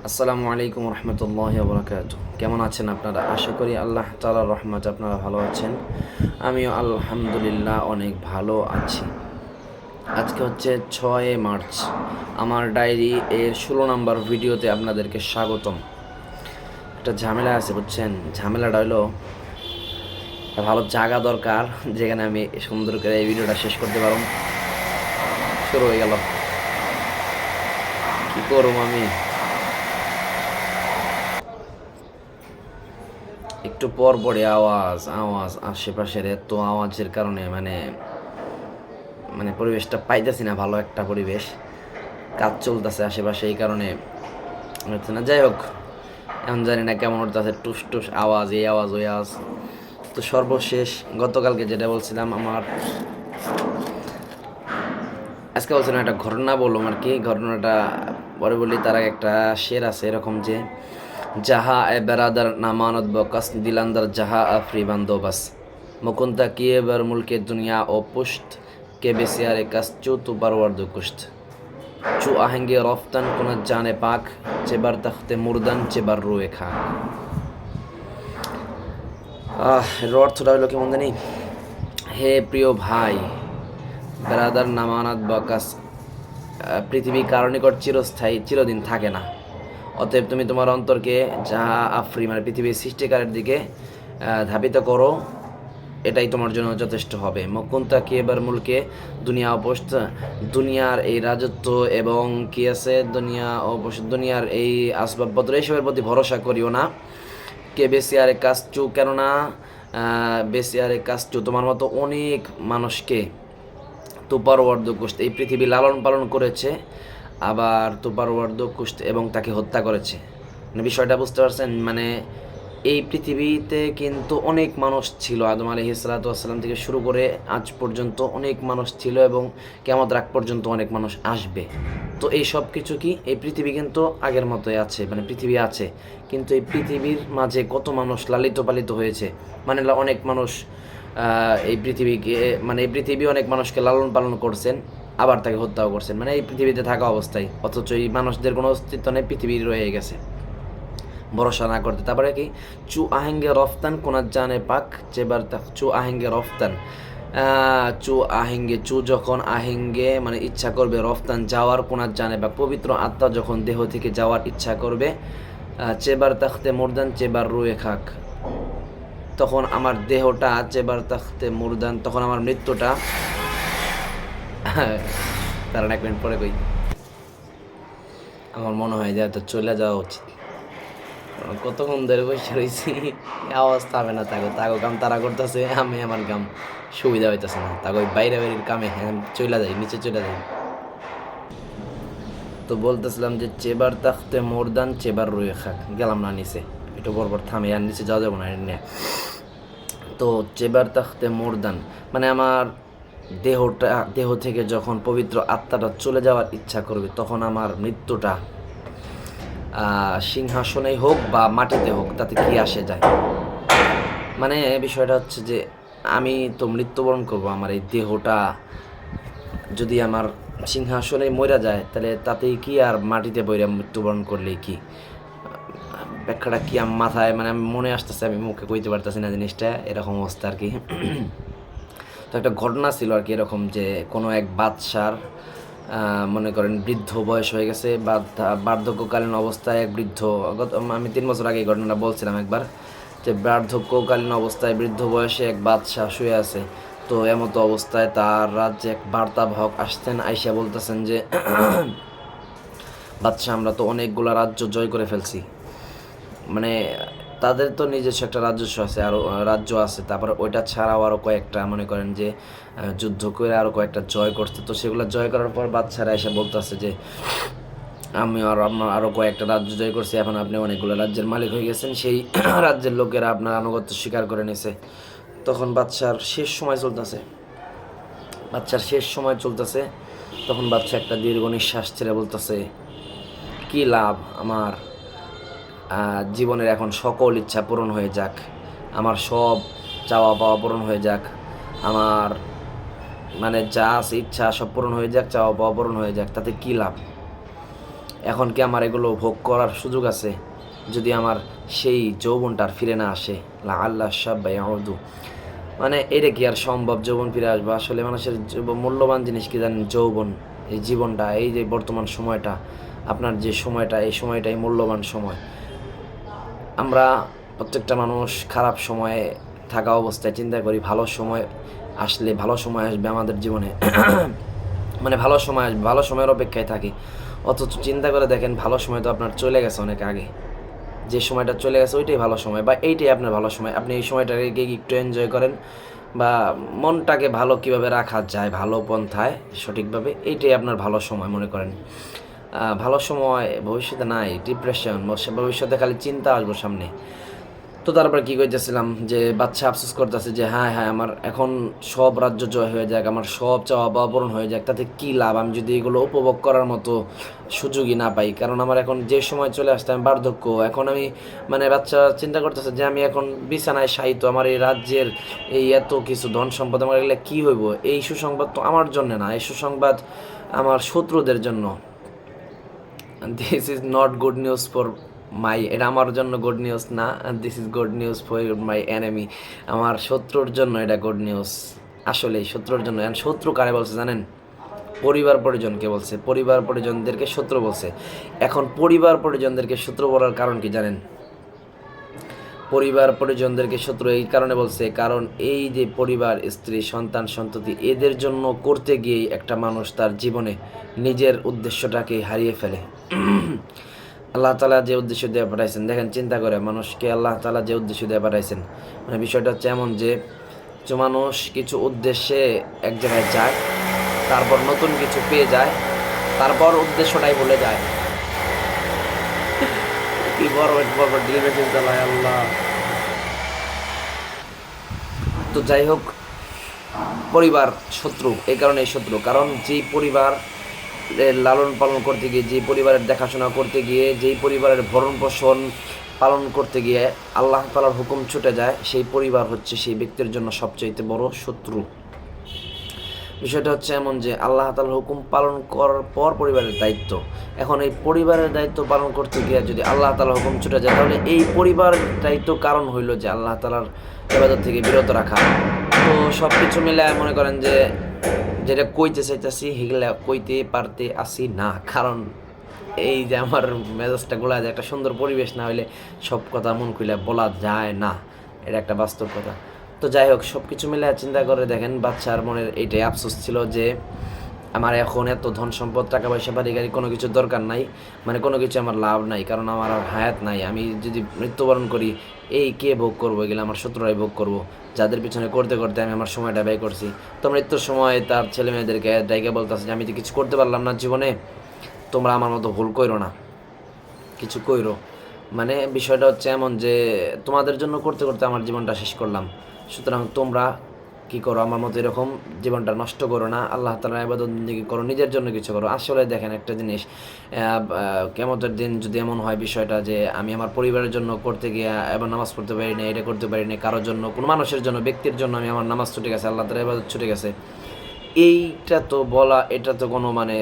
আসসালামু আলাইকুম রহমতুল্লাহি ওয়া বারাকাতুহু। কেমন আছেন আপনারা? আশা করি আল্লাহ তাআলার রহমতে আপনারা ভালো আছেন। আমিও আলহামদুলিল্লাহ অনেক ভালো আছি। আজকে হচ্ছে 6 মার্চ। আমার ডায়েরি এর 16 নম্বর ভিডিওতে আপনাদেরকে স্বাগতম। একটা ঝামেলা আছে বুঝছেন, ঝামেলাটা হলো একটা ভালো জায়গা দরকার যেখানে আমি সুন্দর করে এই ভিডিওটা শেষ করতে পারব। শুরু হয়ে গেল, কি করব আমি? একটু পর পরে আওয়াজ আওয়াজ আশেপাশের এত আওয়াজের কারণে মানে মানে পরিবেশটা পাইতেছি না, ভালো একটা পরিবেশ। কাজ চলতেছে আশেপাশে, এই কারণে হচ্ছে না। যাই হোক, এখন জানি না কেমন হচ্ছে, টুস টুস আওয়াজ, এই আওয়াজ ওই আওয়াজ। তো সর্বশেষ গতকালকে যেটা বলছিলাম, আজকে বলছিলাম একটা ঘটনা বললাম আর কি। ঘটনাটা পরে বলি, তার আগে একটা শের আছে এরকম যে, যাহা এ বেরাদার নামানত বকাস দিলান্দার যাহা আফরি বান্দোবাস মুকুন্তা কিয়ে বার মুলকে দুনিয়া ও পুষ্ট কে বেসিয়ারে কাস চু তু বারওয়ার্দ কুষ্ট চু আহেঙ্গে রফতান কোন জানে পাক চেবার তখতে মুরদান চেবার রুয়ে খা। এর অর্থটা হলো কেমন জানি, হে প্রিয় ভাই, বেরাদার নামানাত বকাস, পৃথিবী কারণিকর চিরস্থায়ী, চিরদিন থাকে না। অতএব তুমি তোমার অন্তরকে যাহা আফ্রি মানে পৃথিবীর সৃষ্টিকারের দিকে ধাবিত করো, এটাই তোমার জন্য যথেষ্ট হবে। মকুন্তা কি এবার মূলকে দুনিয়া অপস্ত, দুনিয়ার এই রাজত্ব এবং কি আছে দুনিয়ার এই আসবাবপত্র এইসবের প্রতি ভরসা করিও না। কে বেশি আরে কাজচু, কেননা বেশি আরে কাজচু তোমার মতো অনেক মানুষকে তুপার ওয়ার্দ কুস্ত, এই পৃথিবী লালন পালন করেছে, আবার তুপার ওয়ার্দ কুস্ত এবং তাকে হত্যা করেছে। মানে বিষয়টা বুঝতে পারছেন? মানে এই পৃথিবীতে কিন্তু অনেক মানুষ ছিল, আদম আলাইহিসসালাম থেকে শুরু করে আজ পর্যন্ত অনেক মানুষ ছিল, এবং কিয়ামত রাত পর্যন্ত অনেক মানুষ আসবে। তো এই সব কিছু কি, এই পৃথিবী কিন্তু আগের মতোই আছে, মানে পৃথিবী আছে, কিন্তু এই পৃথিবীর মাঝে কত মানুষ লালিত পালিত হয়েছে, মানে অনেক মানুষ এই পৃথিবীকে, মানে এই পৃথিবী অনেক মানুষকে লালন পালন করছেন, আবার তাকে হত্যাও করছেন, মানে এই পৃথিবীতে থাকা অবস্থায়, অথচ এই মানুষদের কোনো অস্তিত্ব নেই, পৃথিবী রয়ে গেছে ভরসা না করতে। তারপরে কি, চু আহেঙ্গে রফতান কোনার জানে পাক চেবার চু আহেঙ্গে রফতান, চু আহেঙ্গে, চু যখন আহেঙ্গে মানে ইচ্ছা করবে, রফতান যাওয়ার, কোনার জানে বা পবিত্র আত্মা যখন দেহ থেকে যাওয়ার ইচ্ছা করবে, চেবার তাখতে মুরদান চেবার রুয়ে খাক, তখন আমার দেহটা চেবার তাখতে মুরদান, তখন আমার মৃত্যুটা তার 1 মিনিট পরে কই, আমার মনে হয় যে তো চলে যাওয়া উচিত। কতক্ষণ ধরে বসে রয়েছি, আওয়াজ থামে না। তাগো কাম তারা করতেছে, আমি আমার কাম সুবিধা হইতেছে না। তাগো বাইরে বাইরের কামে হ্যাঁ চলে যাই, নিচে চলে যাই। তো বলতেছিলাম যে চেবার তাখতে মোরদান চেবার রুয়ে খাক, গেলাম না নিচে, একটু বরবর থামে, আর নিচে যাওয়া যাবো না নিয়ে। তো চেবার তাখতে মোরদান মানে আমার দেহ থেকে যখন পবিত্র আত্মাটা চলে যাওয়ার ইচ্ছা করবে, তখন আমার মৃত্যুটা সিংহাসনেই হোক বা মাটিতে হোক, তাতে কি আসে যায়। মানে বিষয়টা হচ্ছে যে, আমি তো মৃত্যুবরণ করবো, আমার এই দেহটা যদি আমার সিংহাসনে মরে যায়, তাহলে তাতেই কি, আর মাটিতে বইরা মৃত্যুবরণ করলে কি, ব্যাখ্যাটা কি আমার মাথায়, মানে আমি মনে আসতেছে, আমি মুখে কইতে পারতেছি না জিনিসটা, এরকম অবস্থা আর কি। তো একটা ঘটনা ছিল আর কি এরকম, যে কোনো এক বাদশার মনে করেন বৃদ্ধ বয়স হয়ে গেছে, বার্ধক্যকালীন অবস্থায় এক বৃদ্ধ, আমি 3 বছর আগে এই ঘটনাটা বলছিলাম একবার, যে বার্ধক্যকালীন অবস্থায় বৃদ্ধ বয়সে এক বাদশাহ শুয়ে আছে। তো এমতো অবস্থায় তার রাজ্যে এক বার্তাবাহক আসতেন, আইসা বলতেছেন যে, বাদশাহ আমরা তো অনেকগুলা রাজ্য জয় করে ফেলছি, মানে তাদের তো নিজস্ব একটা রাজস্ব আছে, আরও রাজ্য আছে, তারপরে ওইটা ছাড়াও আরও কয়েকটা মনে করেন যে যুদ্ধ করে আরও কয়েকটা জয় করছে। তো সেগুলো জয় করার পর বাচ্চারা এসে বলতেছে যে, আমি আরও কয়েকটা রাজ্য জয় করছি, এখন আপনি অনেকগুলো রাজ্যের মালিক হয়ে গেছেন, সেই রাজ্যের লোকেরা আপনার আনুগত্য স্বীকার করে নিছে। তখন বাচ্চার শেষ সময় চলতেছে, তখন বাচ্চা একটা দীর্ঘ নিঃশ্বাস ছেড়ে বলতেছে, কি লাভ আমার, জীবনের এখন সকল ইচ্ছা পূরণ হয়ে যাক, আমার সব চাওয়া পাওয়া পূরণ হয়ে যাক, আমার মানে যা আছে ইচ্ছা সব পূরণ হয়ে যাক, চাওয়া পাওয়া পূরণ হয়ে যাক, তাতে কী লাভ? এখন কি আমার এগুলো ভোগ করার সুযোগ আছে যদি আমার সেই যৌবনটা আর ফিরে না আসে? আল্লাহ সাব্বাই আউদু, মানে এটা কি আর সম্ভব যৌবন ফিরে আসবে? আসলে মানুষের মূল্যবান জিনিস কি জানেন? যৌবন, এই জীবনটা, এই যে বর্তমান সময়টা, আপনার যে সময়টা, এই সময়টাই মূল্যবান সময়। আমরা প্রত্যেকটা মানুষ খারাপ সময়ে থাকা অবস্থায় চিন্তা করি ভালো সময় আসলে, ভালো সময় আসবে আমাদের জীবনে, মানে ভালো সময় আসবে, ভালো সময়ের অপেক্ষায় থাকি। অথচ চিন্তা করে দেখেন ভালো সময় তো আপনার চলে গেছে অনেক আগে। যে সময়টা চলে গেছে ওইটাই ভালো সময়, বা এইটাই আপনার ভালো সময়। আপনি এই সময়টাকে একটু এনজয় করেন, বা মনটাকে ভালো কিভাবে রাখা যায় ভালো পন্থায় সঠিকভাবে, এইটাই আপনার ভালো সময় মনে করেন। ভালো সময় ভবিষ্যতে নাই, ডিপ্রেশন, ভবিষ্যতে খালি চিন্তা আসবো সামনে। তো তারপরে কী করতেছিলাম যে বাচ্চা আফসোস করতেছে যে হ্যাঁ হ্যাঁ আমার এখন সব রাজ্য জয় হয়ে যাক, আমার সব চাওয়া পাওয়া পূরণ হয়ে যাক, তাতে কী লাভ আমি যদি এগুলো উপভোগ করার মতো সুযোগই না পাই? কারণ আমার এখন যে সময় চলে আসতে আমি বার্ধক্য, এখন আমি মানে বাচ্চা চিন্তা করতেছে যে আমি এখন বিছানায় শায়িত, আমার এই রাজ্যের এই এত কিছু ধন সম্পদ আমার এগুলো কী হইব? এই সুসংবাদ তো আমার জন্য না, এই সুসংবাদ আমার শত্রুদের জন্য। This is not good news for my, এটা আমার জন্য গুড নিউজ না, this is good news for my enemy, আমার শত্রুর জন্য এটা গুড নিউজ। আসলে শত্রুর জন্য। শত্রু কারে বলছে জানেন? পরিবার পরিজনকে বলছে, পরিবার পরিজনদেরকে শত্রু বলছে। এখন পরিবার পরিজনদেরকে শত্রু বলার কারণ কি জানেন? পরিবার পরিজনদেরকে শত্রু এই কারণে বলছে, কারণ এই যে পরিবার, স্ত্রী, সন্তান, সন্ততি, এদের জন্য করতে গিয়েই একটা মানুষ তার জীবনে নিজের উদ্দেশ্যটাকে হারিয়ে ফেলে। আল্লাহ তালা যে উদ্দেশ্য দিয়ে পাঠাইছেন, দেখেন চিন্তা করে মানুষকে আল্লাহ তালা যে উদ্দেশ্য দিয়ে পাঠাইছেন, মানে বিষয়টা হচ্ছে এমন যে মানুষ কিছু উদ্দেশ্যে এক জায়গায় যায়, তারপর নতুন কিছু পেয়ে যায়, তারপর উদ্দেশ্যটাই ভুলে যায়। কি বড় বড় ডিল মেশিন চালায় আল্লাহ। তো যাই হোক, পরিবার শত্রু এই কারণেই শত্রু, কারণ যেই পরিবার লালন পালন করতে গিয়ে, যেই পরিবারের দেখাশোনা করতে গিয়ে, যেই পরিবারের ভরণ পোষণ পালন করতে গিয়ে আল্লাহ তাআলার হুকুম ছুটে যায়, সেই পরিবার হচ্ছে সেই ব্যক্তির জন্য সবচাইতে বড় শত্রু। বিষয়টা হচ্ছে এমন যে আল্লাহ তাআলার হুকুম পালন করার পর পরিবারের দায়িত্ব, এখন এই পরিবারের দায়িত্ব পালন করতে গিয়ে যদি আল্লাহ তাআলার হুকুম ছুটে যায়, তাহলে এই পরিবারের দায়িত্ব কারণ হইল যে আল্লাহ তাআলার ইবাদত থেকে বিরত রাখা। তো সব কিছু মিলে মনে করেন যে যেটা কইতে চাইতেছি সেগুলা কইতে পারতে আসি না, কারণ এই যে আমার মেজাজটা গোলা যায়, একটা সুন্দর পরিবেশ না হইলে সব কথা মন খুলে বলা যায় না, এটা একটা বাস্তব কথা। তো যাই হোক, সব কিছু মিলে চিন্তা করে দেখেন বাচ্চার মনের এইটাই আফসোস ছিল যে আমার এখন এত ধন সম্পদ, টাকা পয়সা, বাড়ি গাড়ি, কোনো কিছু দরকার নাই, মানে কোনো কিছু আমার লাভ নাই, কারণ আমার আর হায়াত নাই। আমি যদি মৃত্যুবরণ করি, এই কে ভোগ করবো? এগুলো আমার শত্রুরাই ভোগ করবো, যাদের পিছনে করতে করতে আমি আমার সময়টা ব্যয় করছি। তো মৃত্যুর সময় তার ছেলে মেয়েদেরকে ডাইকে বলতেছে যে আমি তো কিছু করতে পারলাম না জীবনে, তোমরা আমার মতো ভুল কইরো না, কিছু কইরো। মানে বিষয়টা হচ্ছে এমন যে তোমাদের জন্য করতে করতে আমার জীবনটা শেষ করলাম, সুতরাং তোমরা কি করো আমার মতো এরকম জীবনটা নষ্ট করো না, আল্লাহ তাআলার ইবাদত বন্দেগী করো, নিজের জন্য কিছু করো। আসলে দেখেন একটা জিনিস, কিয়ামতের দিন যদি এমন হয় বিষয়টা যে আমি আমার পরিবারের জন্য করতে গিয়ে এবার নামাজ পড়তে পারি না, এটা করতে পারি না, কারোর জন্য, কোনো মানুষের জন্য, ব্যক্তির জন্য আমি আমার নামাজ ছুটে গেছে, আল্লাহ তাআলার ইবাদত ছুটে গেছে, এইটা তো বলা, এটা তো কোনো মানে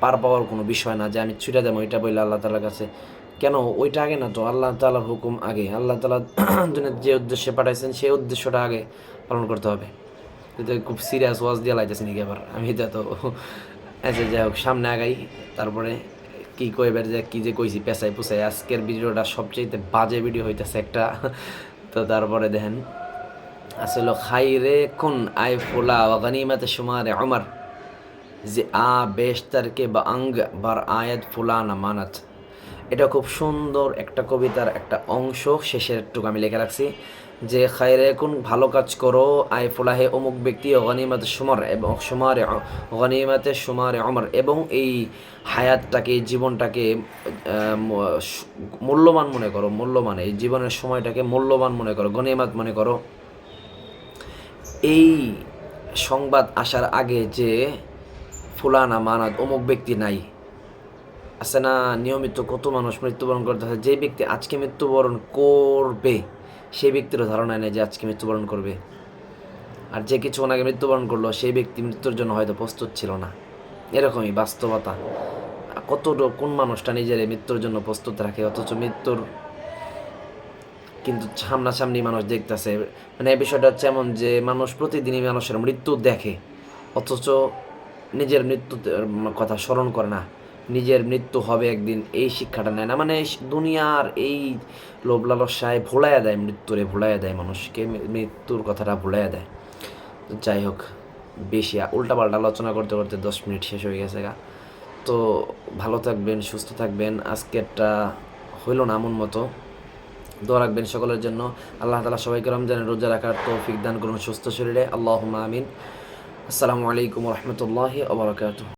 পার পাওয়ার কোনো বিষয় না যে আমি ছুটে দেবো এটা বললে আল্লাহ তাআলার কাছে। কেন? ওইটা আগে না তো, আল্লাহ তাআলার হুকুম আগে, আল্লাহ তাআলা দুনিয়াতে যে উদ্দেশ্যে পাঠাইছেন সেই উদ্দেশ্যটা আগে পালন করতে হবে। কিন্তু খুব সিরিয়াস ওয়াজ দিয়ে লাইতেছি নাকি আবার আমি? এটা তো আচ্ছা যাই হোক, সামনে আগাই, তারপরে কী কইবার যে কী যে কইছি পেঁচাই পুচাই। আজকের ভিডিওটা সবচেয়ে বাজে ভিডিও হইতেছে একটা। তো তারপরে দেখেন আসলে খাইরে কুন আই ফুলা ও গনিমতে শুমারে উমর যে বেশতারকে বা আঙ্গ বার আয়াত ফুলানা মানাত। এটা খুব সুন্দর একটা কবিতার একটা অংশ, শেষের টুকু আমি লিখে রাখছি যে খায়রে কুন ভালো কাজ করো, আই ফুলাহে অমুক ব্যক্তি গনিমতে সুমার এবং সুমারে গনিমতে সুমারে অমর, এবং এই হায়াতটাকে, জীবনটাকে মূল্যবান মনে করো, মূল্যবান এই জীবনের সময়টাকে মূল্যবান মনে করো, গনিমত মনে করো। এই সংবাদ আসার আগে যে ফুলানা মানাত অমুক ব্যক্তি নাই, আছে না নিয়মিত কত মানুষ মৃত্যুবরণ করতেছে, যে ব্যক্তি আজকে মৃত্যুবরণ করবে সেই ব্যক্তিরও ধারণা নেই যে আজকে মৃত্যুবরণ করবে, আর যে কিছুক্ষণ আগে মৃত্যুবরণ করলো সেই ব্যক্তি মৃত্যুর জন্য হয়তো প্রস্তুত ছিল না। এরকমই বাস্তবতা। কোন মানুষটা নিজের মৃত্যুর জন্য প্রস্তুত রাখে, অথচ মৃত্যুর কিন্তু সামনাসামনি মানুষ দেখতেছে। মানে এই বিষয়টা হচ্ছে এমন যে মানুষ প্রতিদিনই মানুষের মৃত্যু দেখে, অথচ নিজের মৃত্যুর কথা স্মরণ করে না, নিজের মৃত্যু হবে একদিন এই শিক্ষাটা নেয় না। মানে দুনিয়ার এই লোভ লালসায় ভুলাইয়া দেয়, মৃত্যুরে ভুলাইয়া দেয়, মানুষকে মৃত্যুর কথাটা ভুলাইয়া দেয়। তো যাই হোক, বেশি উল্টাপাল্টা আলোচনা করতে করতে 10 মিনিট শেষ হয়ে গেছে গা। তো ভালো থাকবেন, সুস্থ থাকবেন। আজকেরটা হইল না মন মতো, দোয়া রাখবেন সকলের জন্য। আল্লাহ তাআলা সবাইকে রমজানের রোজা রাখার তৌফিক দান করুন সুস্থ শরীরে, আল্লাহুম্মা আমিন। আসসালামু আলাইকুম ওয়া রাহমাতুল্লাহি ওয়া বারাকাতুহু।